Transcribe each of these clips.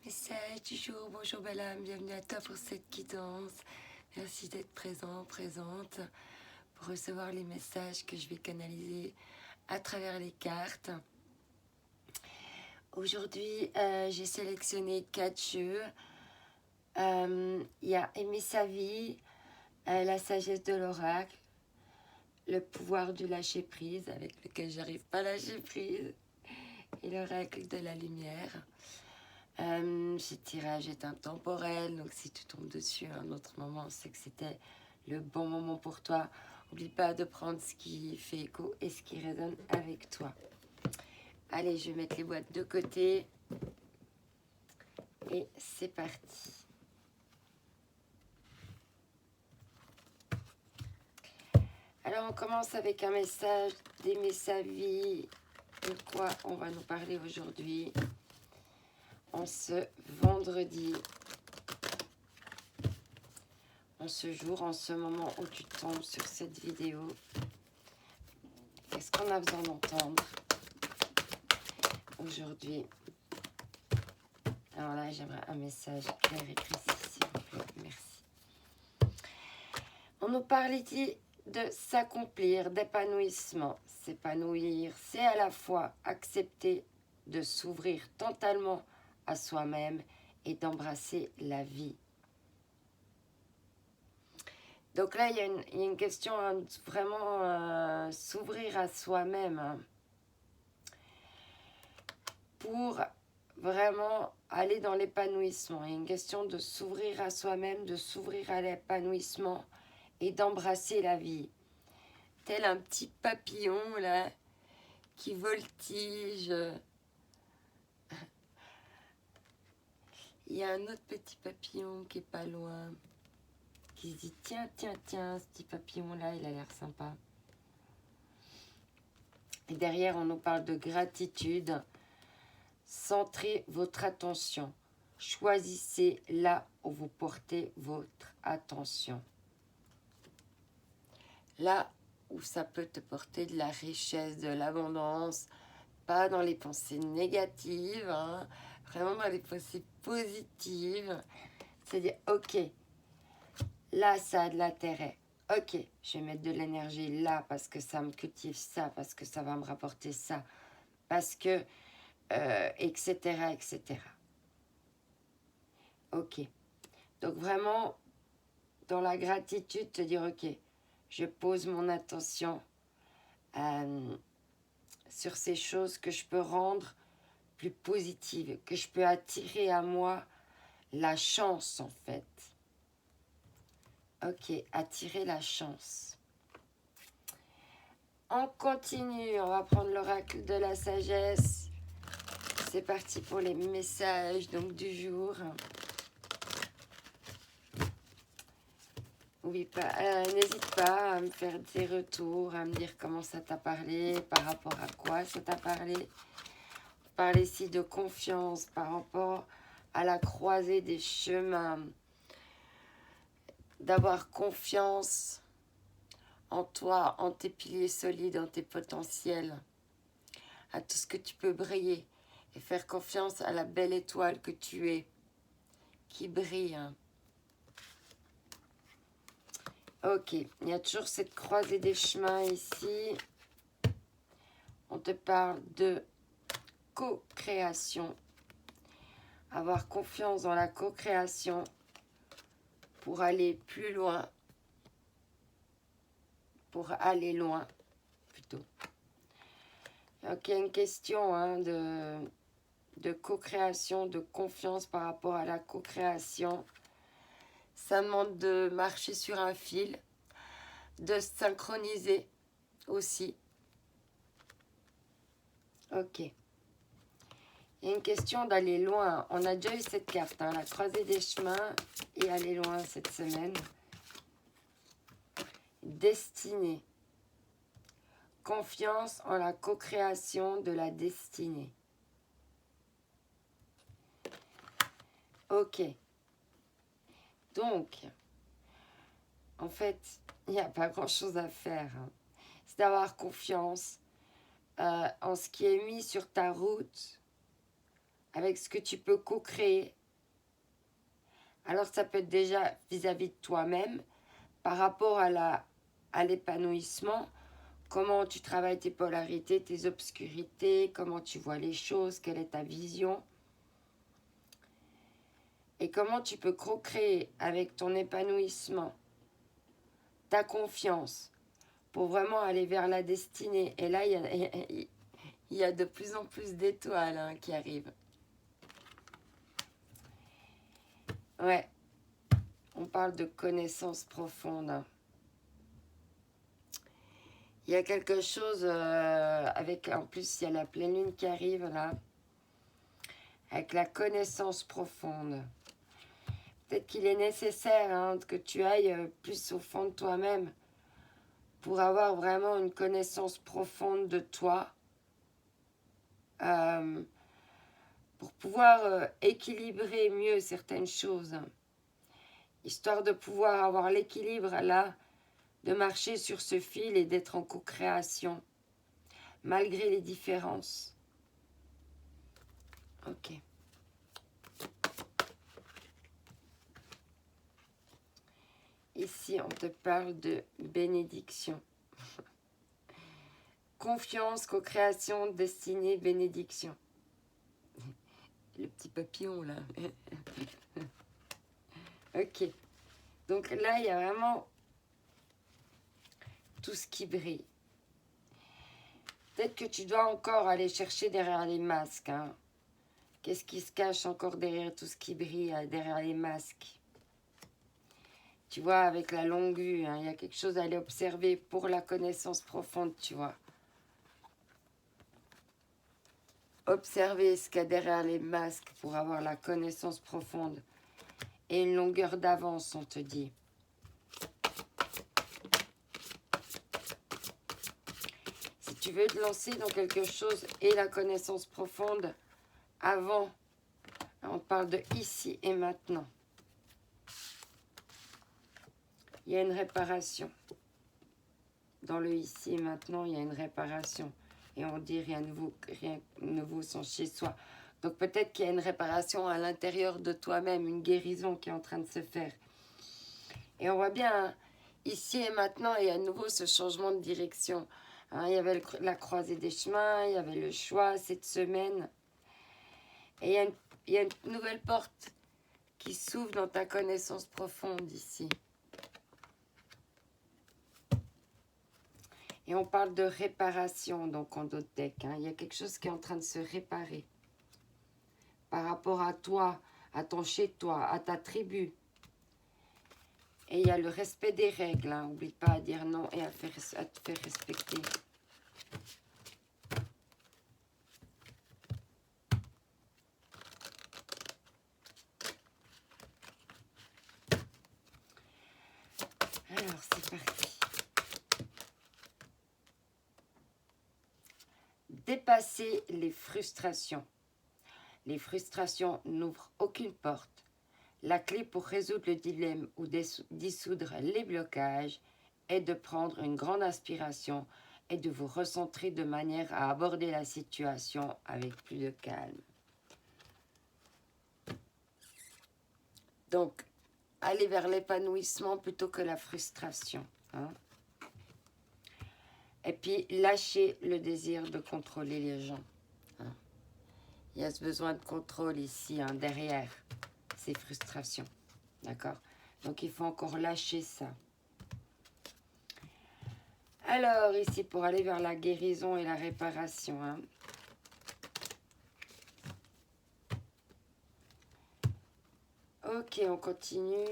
Message du jour, bonjour belle âme, bienvenue à toi pour cette guidance. Merci d'être présent, présente pour recevoir les messages que je vais canaliser à travers les cartes. Aujourd'hui, j'ai sélectionné 4 jeux. Il y a Aimer sa vie, la sagesse de l'oracle, le pouvoir du lâcher prise avec lequel j'arrive pas à lâcher prise et l'oracle de la lumière. Ce tirage est intemporel, donc si tu tombes dessus à un autre moment, c'est que c'était le bon moment pour toi. N'oublie pas de prendre ce qui fait écho et ce qui résonne avec toi. Allez, je vais mettre les boîtes de côté et c'est parti. Alors on commence avec un message d'aimer sa vie. De quoi on va nous parler aujourd'hui en ce vendredi, en ce jour, en ce moment où tu tombes sur cette vidéo. Qu'est-ce qu'on a besoin d'entendre aujourd'hui? Alors là, j'aimerais un message clair et précis, s'il vous plaît. Merci. On nous parle ici de s'accomplir, d'épanouissement. S'épanouir, c'est à la fois accepter de s'ouvrir totalement à soi-même et d'embrasser la vie. Donc là, il y a une question vraiment s'ouvrir à soi-même, hein, pour vraiment aller dans l'épanouissement. Il y a une question de s'ouvrir à soi-même, de s'ouvrir à l'épanouissement et d'embrasser la vie. Tel un petit papillon là qui voltige. Il y a un autre petit papillon qui est pas loin, qui se dit tiens, tiens, tiens, ce petit papillon là, il a l'air sympa. Et derrière, on nous parle de gratitude. Centrez votre attention. Choisissez là où vous portez votre attention. Là où ça peut te porter de la richesse, de l'abondance, pas dans les pensées négatives, hein, vraiment dans les pensées positives. C'est-à-dire, ok, là ça a de l'intérêt. Ok, je vais mettre de l'énergie là parce que ça me cultive ça, parce que ça va me rapporter ça, parce que, etc., etc. Ok. Donc vraiment, dans la gratitude, te dire, ok, je pose mon attention sur ces choses que je peux rendre plus positives, que je peux attirer à moi la chance en fait. Ok, attirer la chance. On continue, on va prendre l'oracle de la sagesse. C'est parti pour les messages donc du jour. Oui, n'hésite pas à me faire des retours, à me dire comment ça t'a parlé, par rapport à quoi ça t'a parlé. On parle ici de confiance par rapport à la croisée des chemins. D'avoir confiance en toi, en tes piliers solides, en tes potentiels, à tout ce que tu peux briller et faire confiance à la belle étoile que tu es, qui brille. Ok, il y a toujours cette croisée des chemins ici. On te parle de co-création. Avoir confiance dans la co-création pour aller plus loin. Pour aller loin, plutôt. Ok, une question hein, de co-création, de confiance par rapport à la co-création. Ça demande de marcher sur un fil, de se synchroniser aussi. Ok. Il y a une question d'aller loin. On a déjà eu cette carte, hein, la croisée des chemins et aller loin cette semaine. Destinée. Confiance en la co-création de la destinée. Ok. Donc, en fait, il n'y a pas grand-chose à faire. Hein. C'est d'avoir confiance en ce qui est mis sur ta route avec ce que tu peux co-créer. Alors ça peut être déjà vis-à-vis de toi-même, par rapport à l'épanouissement, comment tu travailles tes polarités, tes obscurités, comment tu vois les choses, quelle est ta vision. Et comment tu peux co-créer avec ton épanouissement, ta confiance, pour vraiment aller vers la destinée. Et là, il y a de plus en plus d'étoiles hein, qui arrivent. Ouais, on parle de connaissances profondes. Il y a quelque chose avec, en plus, il y a la pleine lune qui arrive là, avec la connaissance profonde. Peut-être qu'il est nécessaire hein, que tu ailles plus au fond de toi-même pour avoir vraiment une connaissance profonde de toi, pour pouvoir équilibrer mieux certaines choses, histoire de pouvoir avoir l'équilibre là, de marcher sur ce fil et d'être en co-création, malgré les différences. Ok. Ici, on te parle de bénédiction. Confiance, co-création, destinée, bénédiction. Le petit papillon, là. Ok. Donc là, il y a vraiment tout ce qui brille. Peut-être que tu dois encore aller chercher derrière les masques. Hein. Qu'est-ce qui se cache encore derrière tout ce qui brille, derrière les masques? Tu vois, avec la longue vue, hein, il y a quelque chose à aller observer pour la connaissance profonde, tu vois. Observer ce qu'il y a derrière les masques pour avoir la connaissance profonde. Et une longueur d'avance, on te dit. Si tu veux te lancer dans quelque chose et la connaissance profonde, avant, on parle de ici et maintenant. Il y a une réparation. Dans le ici et maintenant, il y a une réparation. Et on dit rien de nouveau sans chez soi. Donc peut-être qu'il y a une réparation à l'intérieur de toi-même, une guérison qui est en train de se faire. Et on voit bien, hein, ici et maintenant, il y a à nouveau ce changement de direction. Hein, il y avait la croisée des chemins, il y avait le choix cette semaine. Et il y a une nouvelle porte qui s'ouvre dans ta connaissance profonde ici. Et on parle de réparation, donc en d'autres decks. Hein. Il y a quelque chose qui est en train de se réparer. Par rapport à toi, à ton chez-toi, à ta tribu. Et il y a le respect des règles. Hein. N'oublie pas à dire non et à te faire respecter. Alors, c'est parti. Dépasser les frustrations. Les frustrations n'ouvrent aucune porte. La clé pour résoudre le dilemme ou dissoudre les blocages est de prendre une grande inspiration et de vous recentrer de manière à aborder la situation avec plus de calme. Donc, aller vers l'épanouissement plutôt que la frustration. Hein. Et puis, lâcher le désir de contrôler les gens. Hein. Il y a ce besoin de contrôle ici, hein, derrière ces frustrations. D'accord? Donc, il faut encore lâcher ça. Alors, ici, pour aller vers la guérison et la réparation. Hein. Ok, on continue.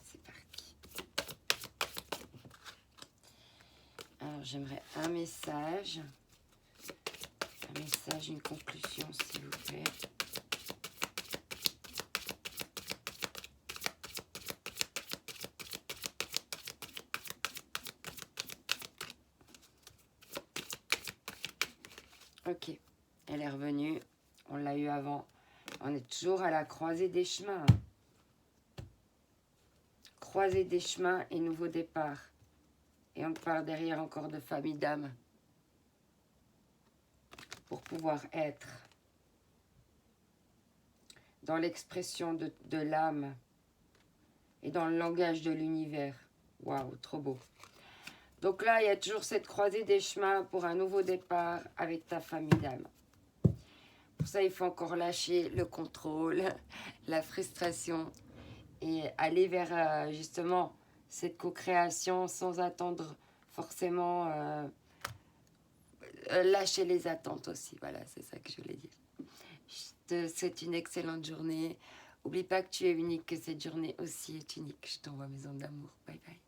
C'est parti. Alors, j'aimerais un message. Un message, une conclusion, s'il vous plaît. Ok, elle est revenue. On l'a eu avant. On est toujours à la croisée des chemins. Croisée des chemins et nouveau départ. Et on te parle derrière encore de famille d'âme. Pour pouvoir être dans l'expression de l'âme et dans le langage de l'univers. Waouh, trop beau. Donc là, il y a toujours cette croisée des chemins pour un nouveau départ avec ta famille d'âme. Pour ça, il faut encore lâcher le contrôle, la frustration et aller vers justement cette co-création sans attendre forcément, lâcher les attentes aussi. Voilà, c'est ça que je voulais dire. Je te souhaite une excellente journée. N'oublie pas que tu es unique, que cette journée aussi est unique. Je t'envoie mes ondes d'amour. Bye bye.